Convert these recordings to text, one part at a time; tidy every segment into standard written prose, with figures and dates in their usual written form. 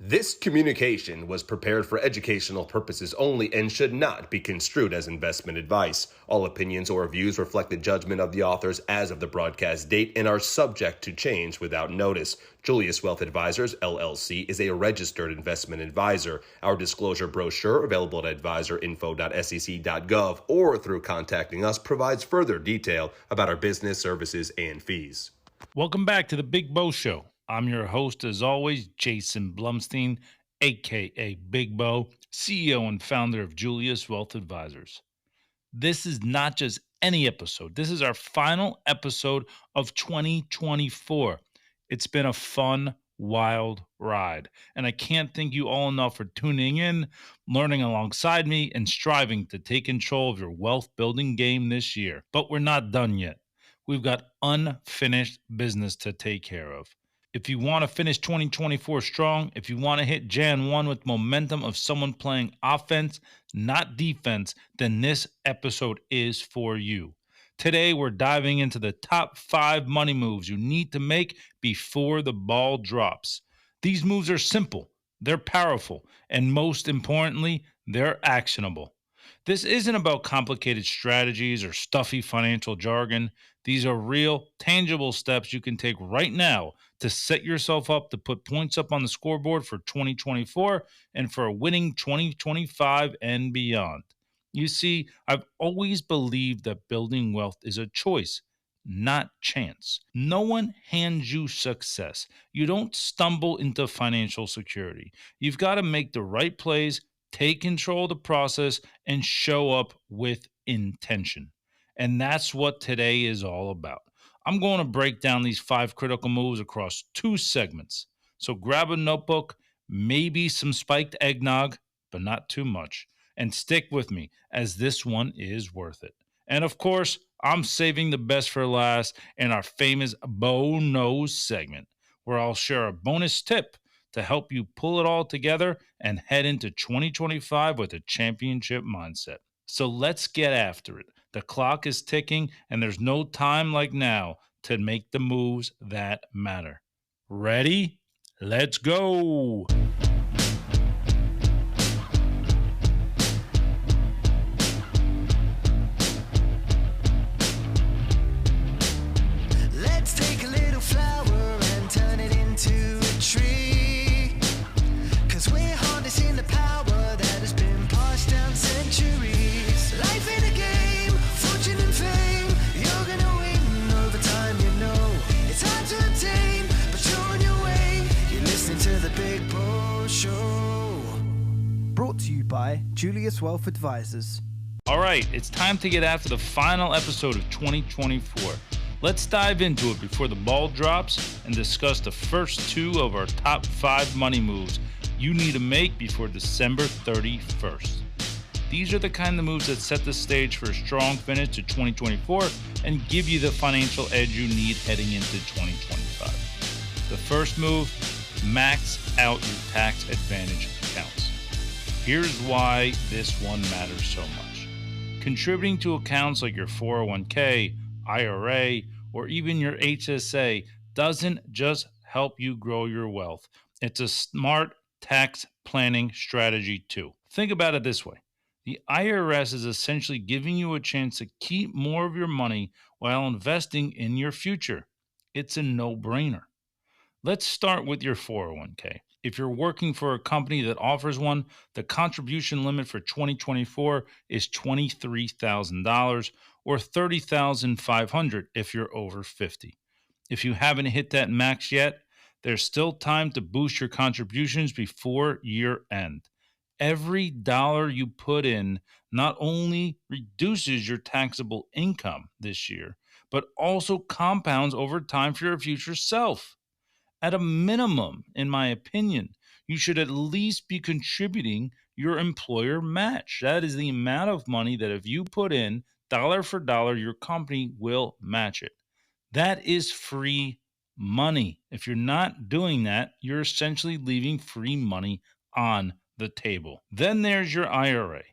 This communication was prepared for educational purposes only and should not be construed as investment advice. All opinions or views reflect the judgment of the authors as of the broadcast date and are subject to change without notice. Julius Wealth Advisors, LLC, is a registered investment advisor. Our disclosure brochure, available at advisorinfo.sec.gov or through contacting us, provides further detail about our business, services, and fees. Welcome back to the Big Bo Show. I'm your host, as always, Jason Blumstein, aka Big Bo, CEO and founder of Julius Wealth Advisors. This is not just any episode. This is our final episode of 2024. It's been a fun, wild ride, and I can't thank you all enough for tuning in, learning alongside me, and striving to take control of your wealth building game this year. But we're not done yet. We've got unfinished business to take care of. If you want to finish 2024 strong, if you want to hit Jan 1 with momentum of someone playing offense, not defense, then this episode is for you. Today, we're diving into the top 5 money moves you need to make before the ball drops. These moves are simple, they're powerful, and most importantly, they're actionable. This isn't about complicated strategies or stuffy financial jargon. These are real, tangible steps you can take right now to set yourself up to put points up on the scoreboard for 2024 and for a winning 2025 and beyond. You see, I've always believed that building wealth is a choice, not chance. No one hands you success. You don't stumble into financial security. You've got to make the right plays, take control of the process, and show up with intention. And that's what today is all about. I'm going to break down these 5 critical moves across 2 segments. So grab a notebook, maybe some spiked eggnog, but not too much, and stick with me as this one is worth it. And of course, I'm saving the best for last in our famous Bo Knows segment, where I'll share a bonus tip to help you pull it all together and head into 2025 with a championship mindset. So let's get after it. The clock is ticking, and there's no time like now to make the moves that matter. Ready? Let's go! Let's take a little flower and turn it into a tree. 'Cause we're harnessing the power that has been passed down centuries. Life in a game, fortune and fame. You're gonna win over time, you know. It's hard to attain, but you're on your way. You're listening to the Big Bo Show. Brought to you by Julius Wealth Advisors. All right, it's time to get after the final episode of 2024. Let's dive into it before the ball drops and discuss the first 2 of our top 5 money moves you need to make before December 31st. These are the kind of moves that set the stage for a strong finish to 2024 and give you the financial edge you need heading into 2025. The first move, max out your tax advantage accounts. Here's why this one matters so much. Contributing to accounts like your 401k, IRA, or even your HSA doesn't just help you grow your wealth. It's a smart tax planning strategy too. Think about it this way. The IRS is essentially giving you a chance to keep more of your money while investing in your future. It's a no-brainer. Let's start with your 401k. If you're working for a company that offers one, the contribution limit for 2024 is $23,000 or $30,500 if you're over 50. If you haven't hit that max yet, there's still time to boost your contributions before year end. Every dollar you put in not only reduces your taxable income this year, but also compounds over time for your future self. At a minimum, in my opinion, you should at least be contributing your employer match. That is the amount of money that if you put in dollar for dollar, your company will match it. That is free money. If you're not doing that, you're essentially leaving free money on the table. Then there's your IRA.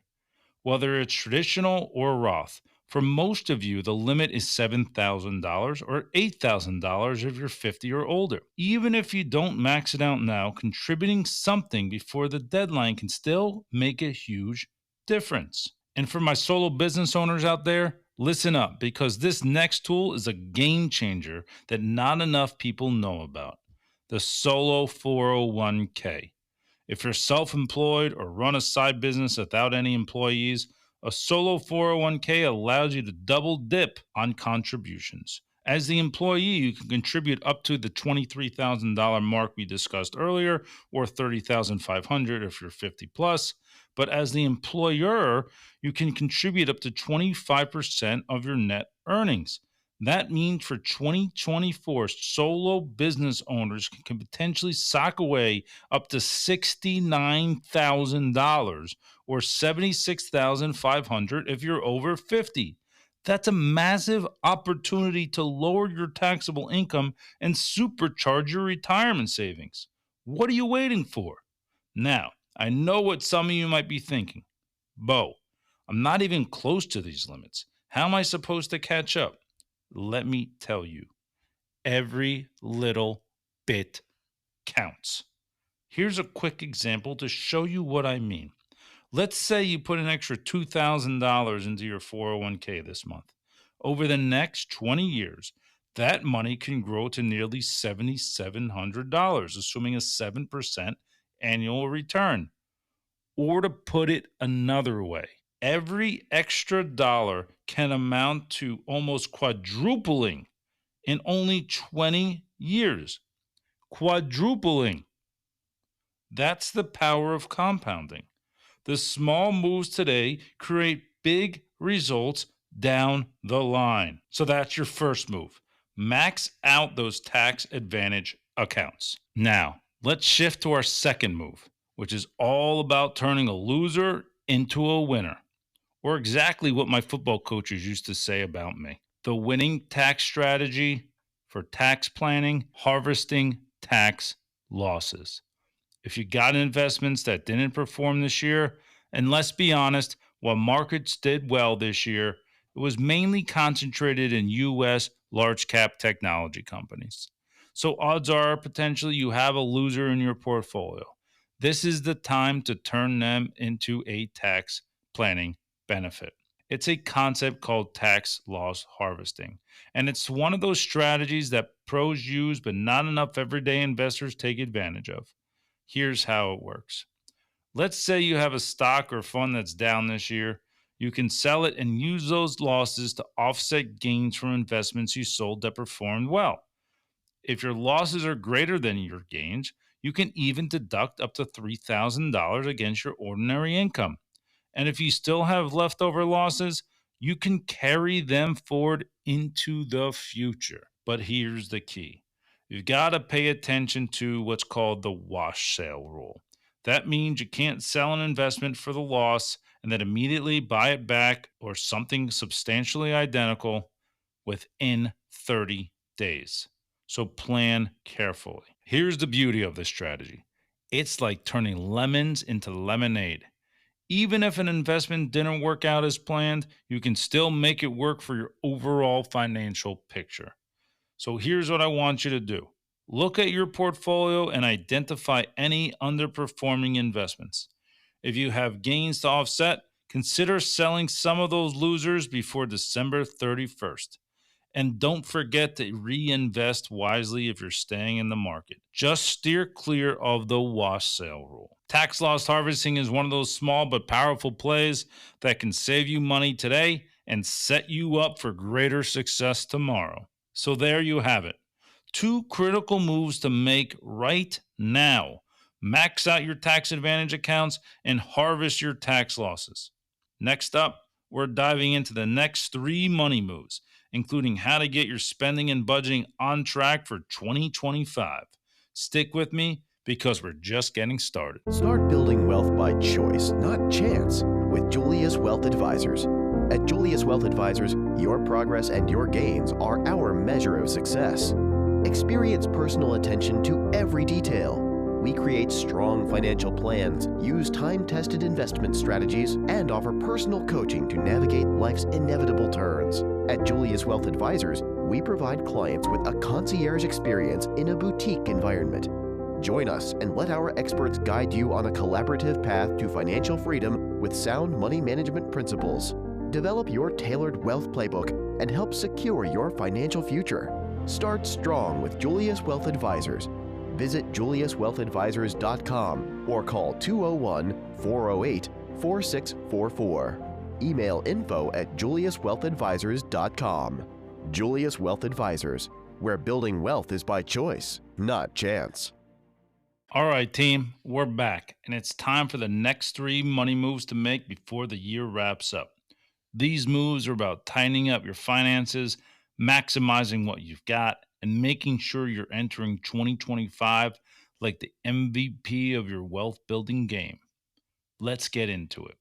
Whether it's traditional or Roth, For most of you, the limit is $7,000 or $8,000 if you're 50 or older. Even if you don't max it out now, contributing something before the deadline can still make a huge difference. And for my solo business owners out there, listen up, because this next tool is a game changer that not enough people know about: the solo 401k. If you're self-employed or run a side business without any employees, a solo 401k allows you to double dip on contributions. As the employee, you can contribute up to the $23,000 mark we discussed earlier, or $30,500 if you're 50 plus. But as the employer, you can contribute up to 25% of your net earnings. That means for 2024, solo business owners can potentially sock away up to $69,000 or $76,500 if you're over 50. That's a massive opportunity to lower your taxable income and supercharge your retirement savings. What are you waiting for? Now, I know what some of you might be thinking. Bo, I'm not even close to these limits. How am I supposed to catch up? Let me tell you, every little bit counts. Here's a quick example to show you what I mean. Let's say you put an extra $2,000 into your 401k this month. Over the next 20 years, that money can grow to nearly $7,700, assuming a 7% annual return. Or to put it another way, every extra dollar can amount to almost quadrupling in only 20 years. Quadrupling. That's the power of compounding. The small moves today create big results down the line. So that's your first move. Max out those tax advantage accounts. Now, let's shift to our second move, which is all about turning a loser into a winner, or exactly what my football coaches used to say about me: the winning tax strategy for tax planning, harvesting tax losses. If you got investments that didn't perform this year, and let's be honest, while markets did well this year, it was mainly concentrated in U.S. large cap technology companies. So odds are potentially you have a loser in your portfolio. This is the time to turn them into a tax planning benefit. It's a concept called tax loss harvesting, and it's one of those strategies that pros use but not enough everyday investors take advantage of. Here's how it works. Let's say you have a stock or fund that's down this year. You can sell it and use those losses to offset gains from investments you sold that performed well. If your losses are greater than your gains, you can even deduct up to $3,000 against your ordinary income. And if you still have leftover losses, you can carry them forward into the future. But here's the key. You've got to pay attention to what's called the wash sale rule. That means you can't sell an investment for the loss and then immediately buy it back or something substantially identical within 30 days. So plan carefully. Here's the beauty of this strategy. It's like turning lemons into lemonade. Even if an investment didn't work out as planned, you can still make it work for your overall financial picture. So here's what I want you to do. Look at your portfolio and identify any underperforming investments. If you have gains to offset, consider selling some of those losers before December 31st. And don't forget to reinvest wisely if you're staying in the market. Just steer clear of the wash sale rule. Tax loss harvesting is one of those small but powerful plays that can save you money today and set you up for greater success tomorrow. So there you have it. 2 critical moves to make right now. Max out your tax advantage accounts and harvest your tax losses. Next up, we're diving into the next 3 money moves, including how to get your spending and budgeting on track for 2025. Stick with me because we're just getting started. Start building wealth by choice, not chance, with Julius Wealth Advisors. At Julius Wealth Advisors, your progress and your gains are our measure of success. Experience personal attention to every detail. we create strong financial plans, use time-tested investment strategies, and offer personal coaching to navigate life's inevitable turns. At Julius Wealth Advisors, we provide clients with a concierge experience in a boutique environment. Join us and let our experts guide you on a collaborative path to financial freedom with sound money management principles. Develop your tailored wealth playbook and help secure your financial future. Start strong with Julius Wealth Advisors. Visit juliuswealthadvisors.com or call 201-408-4644. Email info@juliuswealthadvisors.com. Julius Wealth Advisors, where building wealth is by choice, not chance. All right, team, we're back, and it's time for the next 3 money moves to make before the year wraps up. These moves are about tightening up your finances, maximizing what you've got, and making sure you're entering 2025 like the MVP of your wealth building game. Let's get into it.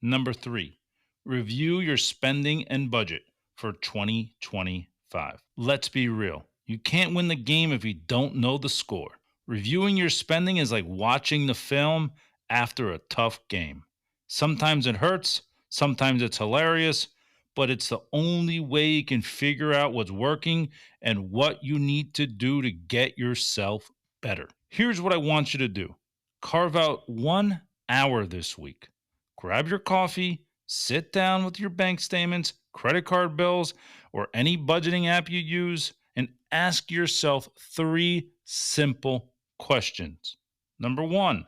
Number 3, review your spending and budget for 2025. Let's be real. You can't win the game if you don't know the score. Reviewing your spending is like watching the film after a tough game. Sometimes it hurts, sometimes it's hilarious, but it's the only way you can figure out what's working and what you need to do to get yourself better. Here's what I want you to do. Carve out 1 hour this week. Grab your coffee, sit down with your bank statements, credit card bills, or any budgeting app you use, and ask yourself 3 simple questions. Number 1,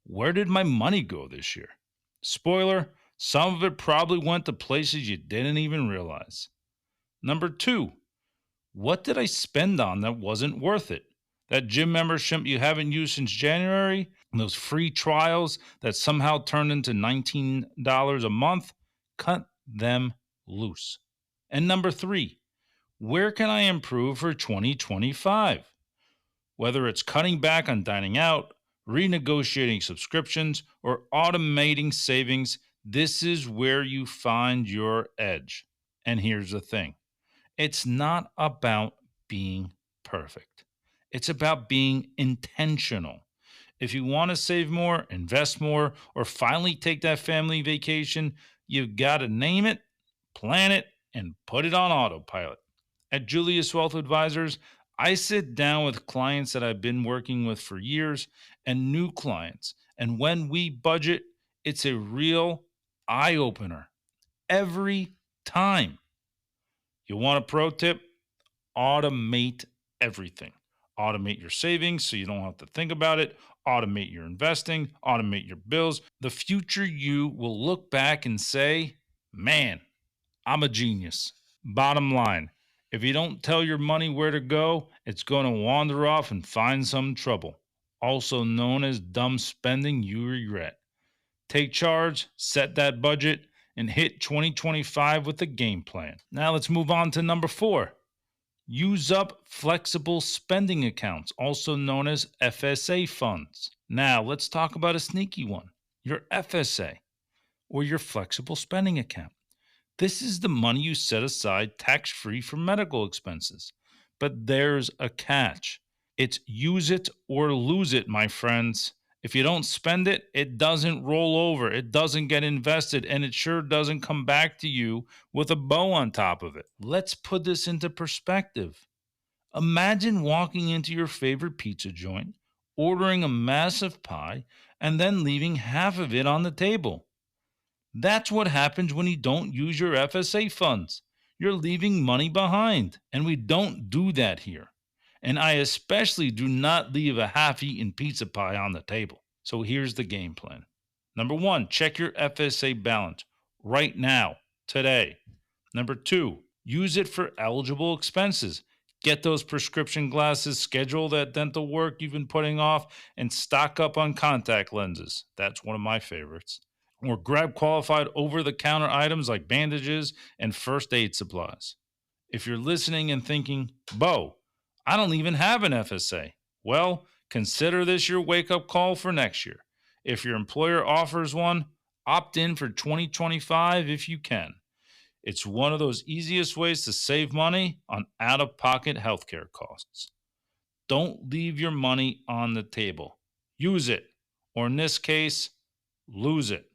where did my money go this year? Spoiler, some of it probably went to places you didn't even realize. Number 2, what did I spend on that wasn't worth it? That gym membership you haven't used since January, and those free trials that somehow turned into $19 a month, cut them loose. And number 3, where can I improve for 2025? Whether it's cutting back on dining out, renegotiating subscriptions, or automating savings, this is where you find your edge. And here's the thing. It's not about being perfect. It's about being intentional. If you want to save more, invest more, or finally take that family vacation, you've got to name it, plan it, and put it on autopilot. At Julius Wealth Advisors, I sit down with clients that I've been working with for years and new clients. And when we budget, it's a real eye-opener every time. You want a pro tip? Automate everything. Automate your savings so you don't have to think about it. Automate your investing. Automate your bills. The future you will look back and say, man, I'm a genius. Bottom line, if you don't tell your money where to go, it's going to wander off and find some trouble, also known as dumb spending you regret. Take charge, set that budget, and hit 2025 with a game plan. Now let's move on to number 4. Use up flexible spending accounts, also known as FSA funds. Now let's talk about a sneaky one, your FSA, or your flexible spending account. This is the money you set aside tax-free for medical expenses. But there's a catch. It's use it or lose it, my friends. If you don't spend it, it doesn't roll over, it doesn't get invested, and it sure doesn't come back to you with a bow on top of it. Let's put this into perspective. Imagine walking into your favorite pizza joint, ordering a massive pie, and then leaving half of it on the table. That's what happens when you don't use your FSA funds. You're leaving money behind, and we don't do that here. And I especially do not leave a half-eaten pizza pie on the table. So here's the game plan. Number 1, check your FSA balance right now, today. Number 2, use it for eligible expenses. Get those prescription glasses, schedule that dental work you've been putting off, and stock up on contact lenses. That's one of my favorites. Or grab qualified over-the-counter items like bandages and first aid supplies. If you're listening and thinking, Bo, I don't even have an FSA. Well, consider this your wake-up call for next year. If your employer offers one, opt in for 2025 if you can. It's one of those easiest ways to save money on out-of-pocket healthcare costs. Don't leave your money on the table. use it, or in this case, lose it.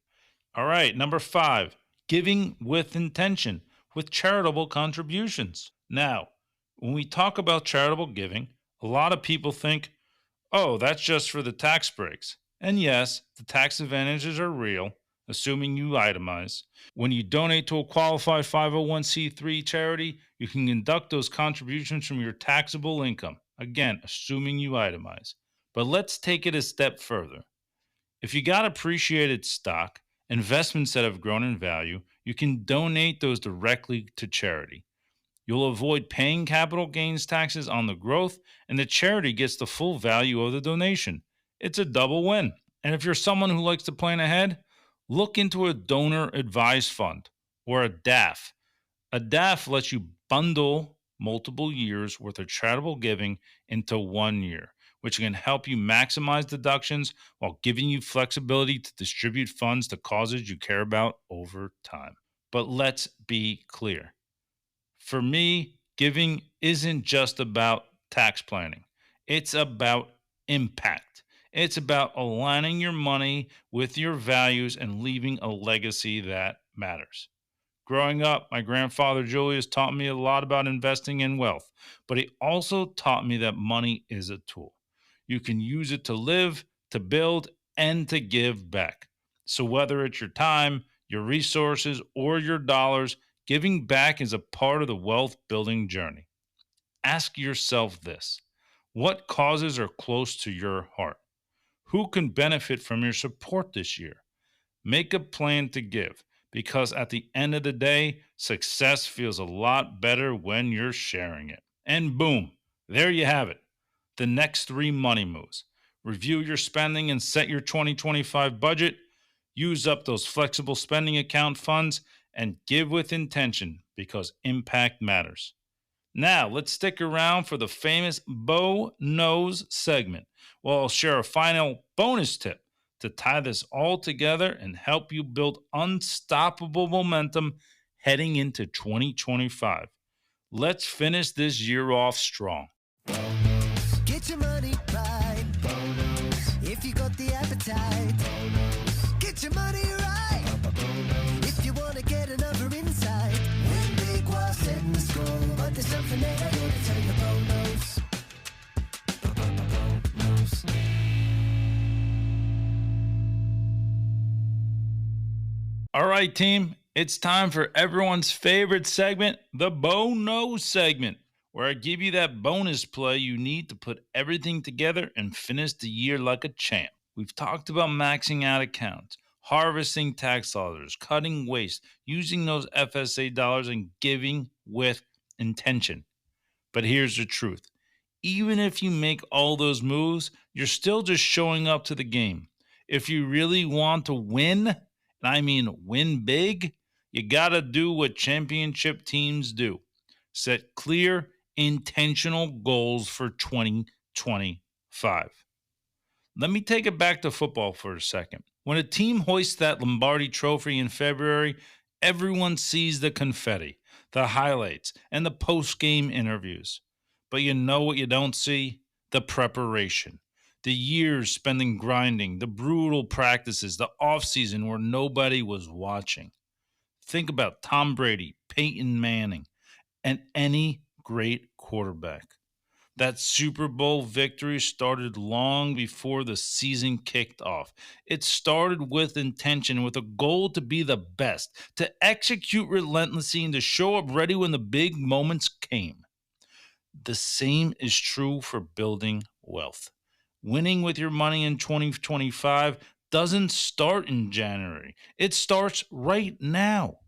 All right, number 5, giving with intention, with charitable contributions. Now, when we talk about charitable giving, a lot of people think, oh, that's just for the tax breaks. And yes, the tax advantages are real, assuming you itemize. When you donate to a qualified 501c3 charity, you can deduct those contributions from your taxable income. Again, assuming you itemize. But let's take it a step further. If you got appreciated stock, investments that have grown in value, you can donate those directly to charity. You'll avoid paying capital gains taxes on the growth, and the charity gets the full value of the donation. It's a double win. And if you're someone who likes to plan ahead, look into a donor advised fund or a DAF. A DAF lets you bundle multiple years worth of charitable giving into 1 year, which can help you maximize deductions while giving you flexibility to distribute funds to causes you care about over time. But let's be clear. For me, giving isn't just about tax planning. It's about impact. It's about aligning your money with your values and leaving a legacy that matters. Growing up, my grandfather Julius taught me a lot about investing in wealth, but he also taught me that money is a tool. You can use it to live, to build, and to give back. So whether it's your time, your resources, or your dollars, giving back is a part of the wealth building journey. Ask yourself this: what causes are close to your heart? Who can benefit from your support this year? Make a plan to give, because at the end of the day, success feels a lot better when you're sharing it. And boom, there you have it. The next 3 money moves. Review your spending and set your 2025 budget. Use up those flexible spending account funds and give with intention, because impact matters. Now, let's stick around for the famous Bo Knows segment, where I'll share a final bonus tip to tie this all together and help you build unstoppable momentum heading into 2025. Let's finish this year off strong. Get your money right. If you got the appetite. Get your money right. If you want to get another insight. Win big while setting the score. But there's something that I want to tell you. Bonus. All right, team, it's time for everyone's favorite segment, the Bo Knows segment, where I give you that bonus play you need to put everything together and finish the year like a champ. We've talked about maxing out accounts, harvesting tax dollars, cutting waste, using those FSA dollars, and giving with intention. But here's the truth. Even if you make all those moves, you're still just showing up to the game. If you really want to win, and I mean win big, you gotta do what championship teams do. Set clear, intentional goals for 2025. Let me take it back to football for a second. When a team hoists that Lombardi trophy in February, everyone sees the confetti, the highlights, and the post-game interviews. But you know what you don't see? The preparation. The years spending grinding, the brutal practices, the offseason where nobody was watching. Think about Tom Brady, Peyton Manning, and any great quarterback. That Super Bowl victory started long before the season kicked off. It started with intention, with a goal to be the best, to execute relentlessly, and to show up ready when the big moments came. The same is true for building wealth. Winning with your money in 2025 doesn't start in January. It starts right now.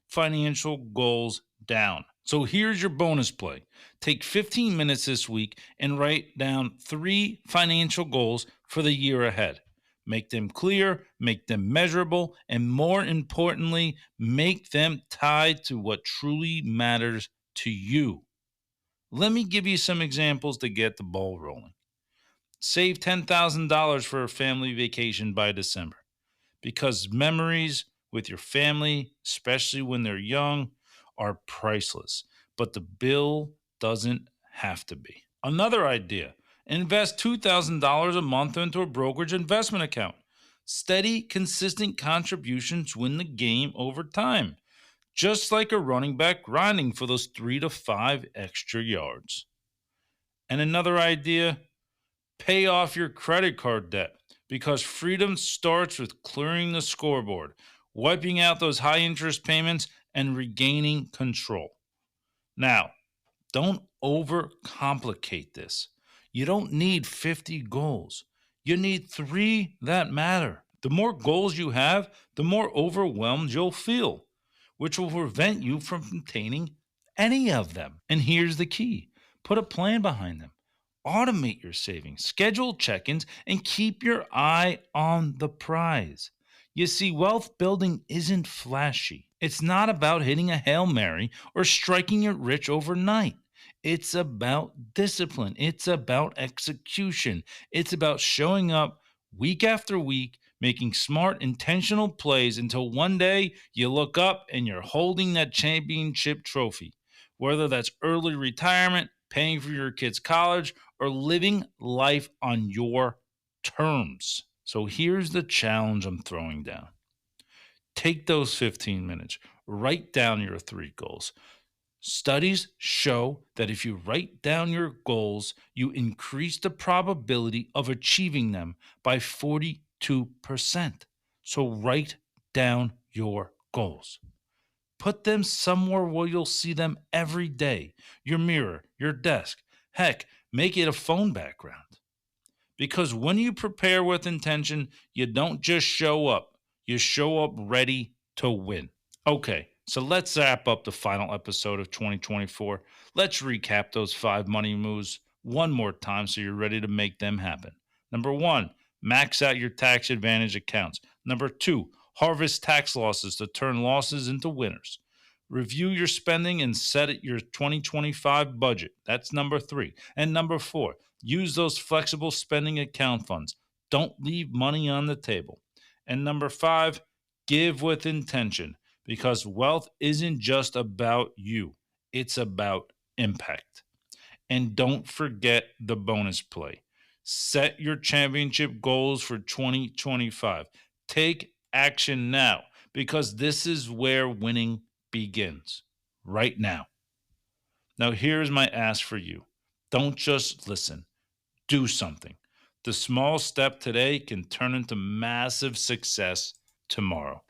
Financial goals down. So here's your bonus play. Take 15 minutes this week and write down 3 financial goals for the year ahead. Make them clear, make them measurable, and more importantly, make them tied to what truly matters to you. Let me give you some examples to get the ball rolling. Save $10,000 for a family vacation by December, because memories with your family, especially when they're young, are priceless. But the bill doesn't have to be. Another idea: Invest $2,000 a month into a brokerage investment account. Steady, consistent contributions win the game over time, just like a running back grinding for those 3 to 5 extra yards. And another idea, pay off your credit card debt, because freedom starts with clearing the scoreboard, wiping out those high interest payments, and regaining control. Now, don't overcomplicate this. You don't need 50 goals. You need 3 that matter. The more goals you have, the more overwhelmed you'll feel, which will prevent you from attaining any of them. And here's the key. Put a plan behind them. Automate your savings, schedule check-ins, and keep your eye on the prize. You see, wealth building isn't flashy. It's not about hitting a Hail Mary or striking it rich overnight. It's about discipline. It's about execution. It's about showing up week after week, making smart, intentional plays until one day you look up and you're holding that championship trophy. Whether that's early retirement, paying for your kids' college, or living life on your terms. So here's the challenge I'm throwing down. Take those 15 minutes, write down your 3 goals. Studies show that if you write down your goals, you increase the probability of achieving them by 42%. So write down your goals. Put them somewhere where you'll see them every day. Your mirror, your desk. Heck, make it a phone background. Because when you prepare with intention, you don't just show up. You show up ready to win. Okay, so let's wrap up the final episode of 2024. Let's recap those 5 money moves one more time so you're ready to make them happen. Number 1, max out your tax advantage accounts. Number 2, harvest tax losses to turn losses into winners. Review your spending and set your 2025 budget. That's number 3. And number 4, use those flexible spending account funds. Don't leave money on the table. And number 5, give with intention, because wealth isn't just about you. It's about impact. And don't forget the bonus play. Set your championship goals for 2025. Take action now, because this is where winning begins, right now. Now, here's my ask for you. Don't just listen. Do something. The small step today can turn into massive success tomorrow.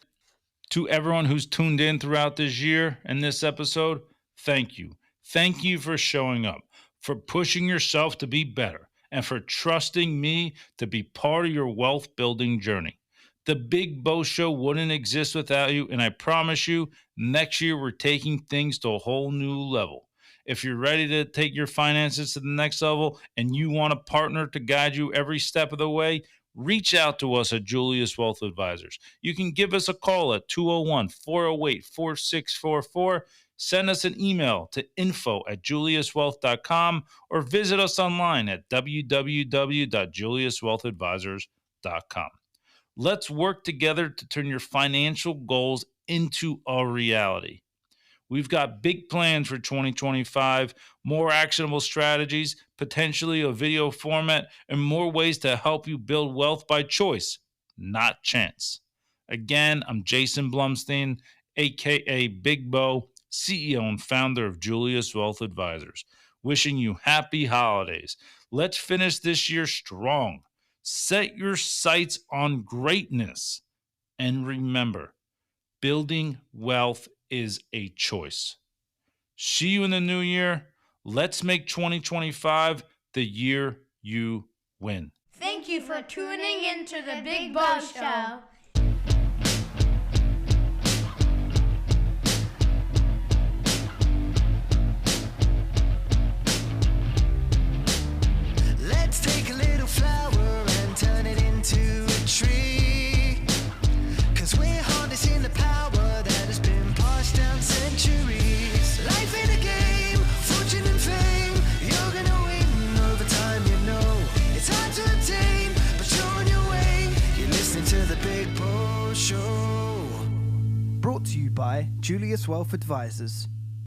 To everyone who's tuned in throughout this year and this episode, thank you. Thank you for showing up, for pushing yourself to be better, and for trusting me to be part of your wealth building journey. The Big Bo Show wouldn't exist without you, and I promise you, next year we're taking things to a whole new level. If you're ready to take your finances to the next level and you want a partner to guide you every step of the way, reach out to us at Julius Wealth Advisors. You can give us a call at 201-408-4644. Send us an email to info@juliuswealth.com or visit us online at www.juliuswealthadvisors.com. Let's work together to turn your financial goals into a reality. We've got big plans for 2025, more actionable strategies, potentially a video format, and more ways to help you build wealth by choice, not chance. Again, I'm Jason Blumstein, aka Big Bo, CEO and founder of Julius Wealth Advisors. Wishing you happy holidays. Let's finish this year strong. Set your sights on greatness. And remember, building wealth is a choice. See you in the new year. Let's make 2025 the year you win. Thank you for tuning in to the Big Bo Show. Let's take a little flower and turn it into a tree. 'Cause we're harnessing the power that has been passed down centuries. Life in a game, fortune and fame. You're gonna win over time, you know. It's hard to attain, but you're on your way. You're listening to the Big Bo Show. Brought to you by Julius Wealth Advisors.